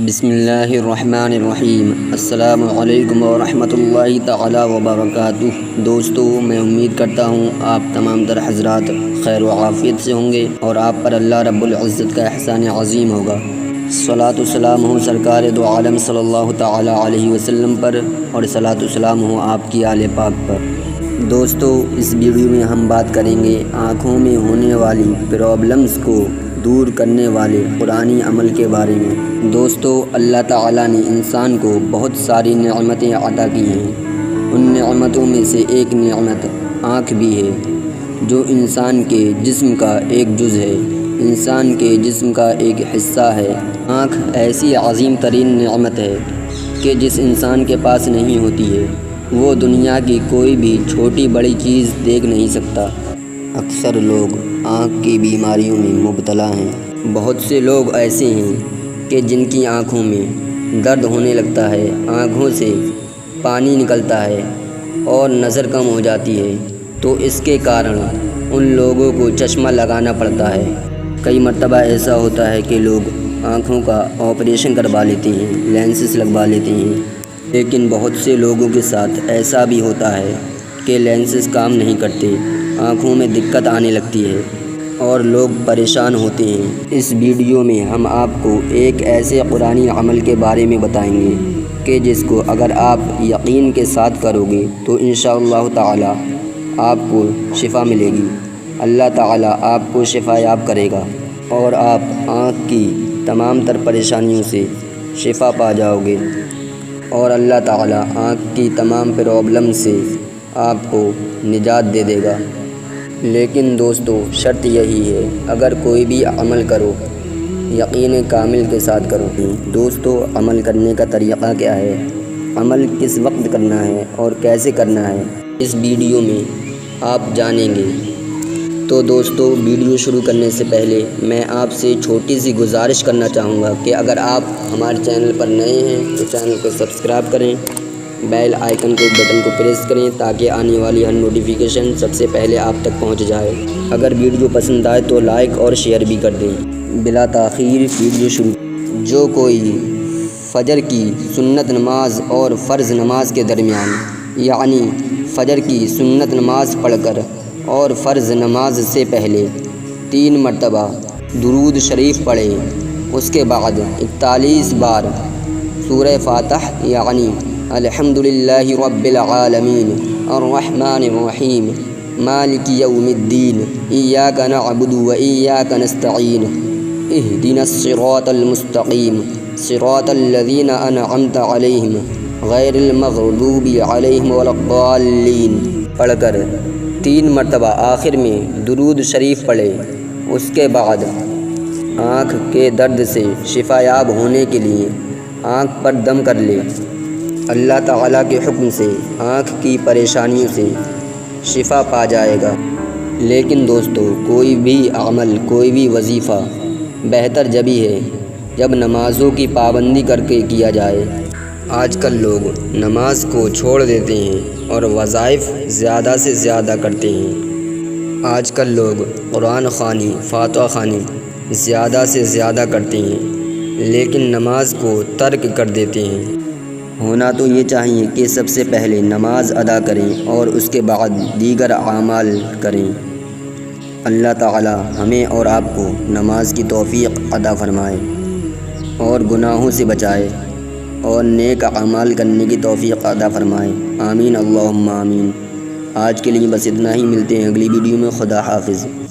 بسم اللہ الرحمن الرحیم۔ السلام علیکم ورحمۃ اللہ تعالی وبرکاتہ۔ دوستو، میں امید کرتا ہوں آپ تمام تر حضرات خیر و عافیت سے ہوں گے اور آپ پر اللہ رب العزت کا احسان عظیم ہوگا۔ صلاۃ و سلام ہو سرکار دو عالم صلی اللہ تعالی علیہ وسلم پر، اور صلاۃ و سلام ہو آپ کی آل پاک پر۔ دوستو، اس ویڈیو میں ہم بات کریں گے آنکھوں میں ہونے والی پرابلمز کو دور کرنے والے قرآنی عمل کے بارے میں۔ دوستو، اللہ تعالیٰ نے انسان کو بہت ساری نعمتیں عطا کی ہیں۔ ان نعمتوں میں سے ایک نعمت آنکھ بھی ہے، جو انسان کے جسم کا ایک جز ہے، انسان کے جسم کا ایک حصہ ہے۔ آنکھ ایسی عظیم ترین نعمت ہے کہ جس انسان کے پاس نہیں ہوتی ہے، وہ دنیا کی کوئی بھی چھوٹی بڑی چیز دیکھ نہیں سکتا۔ اکثر لوگ آنکھ کی بیماریوں میں مبتلا ہیں۔ بہت سے لوگ ایسے ہیں کہ جن کی آنکھوں میں درد ہونے لگتا ہے، آنکھوں سے پانی نکلتا ہے اور نظر کم ہو جاتی ہے، تو اس کے کارن ان لوگوں کو چشمہ لگانا پڑتا ہے۔ کئی مرتبہ ایسا ہوتا ہے کہ لوگ آنکھوں کا آپریشن کروا لیتے ہیں، لینسز لگوا لیتے ہیں، لیکن بہت سے لوگوں کے ساتھ ایسا بھی ہوتا ہے کہ لینسز کام نہیں کرتے، آنکھوں میں دقت آنے لگتی ہے اور لوگ پریشان ہوتے ہیں۔ اس ویڈیو میں ہم آپ کو ایک ایسے قرآنی عمل کے بارے میں بتائیں گے کہ جس کو اگر آپ یقین کے ساتھ کرو گے تو انشاءاللہ تعالی آپ کو شفا ملے گی۔ اللہ تعالی آپ کو شفا یاب کرے گا اور آپ آنکھ کی تمام تر پریشانیوں سے شفا پا جاؤ گے، اور اللہ تعالی آنکھ کی تمام پرابلم سے آپ کو نجات دے دے گا۔ لیکن دوستو، شرط یہی ہے، اگر کوئی بھی عمل کرو یقین کامل کے ساتھ کرو۔ دوستو، عمل کرنے کا طریقہ کیا ہے، عمل کس وقت کرنا ہے اور کیسے کرنا ہے، اس ویڈیو میں آپ جانیں گے۔ تو دوستو، ویڈیو شروع کرنے سے پہلے میں آپ سے چھوٹی سی گزارش کرنا چاہوں گا کہ اگر آپ ہمارے چینل پر نئے ہیں تو چینل کو سبسکرائب کریں، بیل آئیکن کے بٹن کو پریس کریں تاکہ آنے والی ہر نوٹیفیکیشن سب سے پہلے آپ تک پہنچ جائے۔ اگر ویڈیو پسند آئے تو لائک اور شیئر بھی کر دیں۔ بلا تاخیر ویڈیو شروع۔ جو کوئی فجر کی سنت نماز اور فرض نماز کے درمیان، یعنی فجر کی سنت نماز پڑھ کر اور فرض نماز سے پہلے 3 مرتبہ درود شریف پڑھے، اس کے بعد 41 بار سورہ فاتح یعنی الحمدللہ رب العالمین الرحمن الرحیم مالک یوم الدین ایاک نعبد و ایاک نستعین اہدنا الصراط المستقیم صراط الذین انعمت علیہم غیر المغضوب علیہم ولا الضالین پڑھ کر 3 مرتبہ آخر میں درود شریف پڑھے۔ اس کے بعد آنکھ کے درد سے شفا یاب ہونے کے لیے آنکھ پر دم کر لے۔ اللہ تعالیٰ کے حکم سے آنکھ کی پریشانیوں سے شفا پا جائے گا۔ لیکن دوستو، کوئی بھی عمل، کوئی بھی وظیفہ بہتر جبھی ہے جب نمازوں کی پابندی کر کے کیا جائے۔ آج کل لوگ نماز کو چھوڑ دیتے ہیں اور وظائف زیادہ سے زیادہ کرتے ہیں۔ آج کل لوگ قرآن خوانی، فاتحہ خوانی زیادہ سے زیادہ کرتے ہیں، لیکن نماز کو ترک کر دیتے ہیں۔ ہونا تو یہ چاہیے کہ سب سے پہلے نماز ادا کریں اور اس کے بعد دیگر اعمال کریں۔ اللہ تعالی ہمیں اور آپ کو نماز کی توفیق عطا فرمائے اور گناہوں سے بچائے اور نیک اعمال کرنے کی توفیق عطا فرمائے۔ آمین اللہم آمین۔ آج کے لیے بس اتنا ہی، ملتے ہیں اگلی ویڈیو میں۔ خدا حافظ۔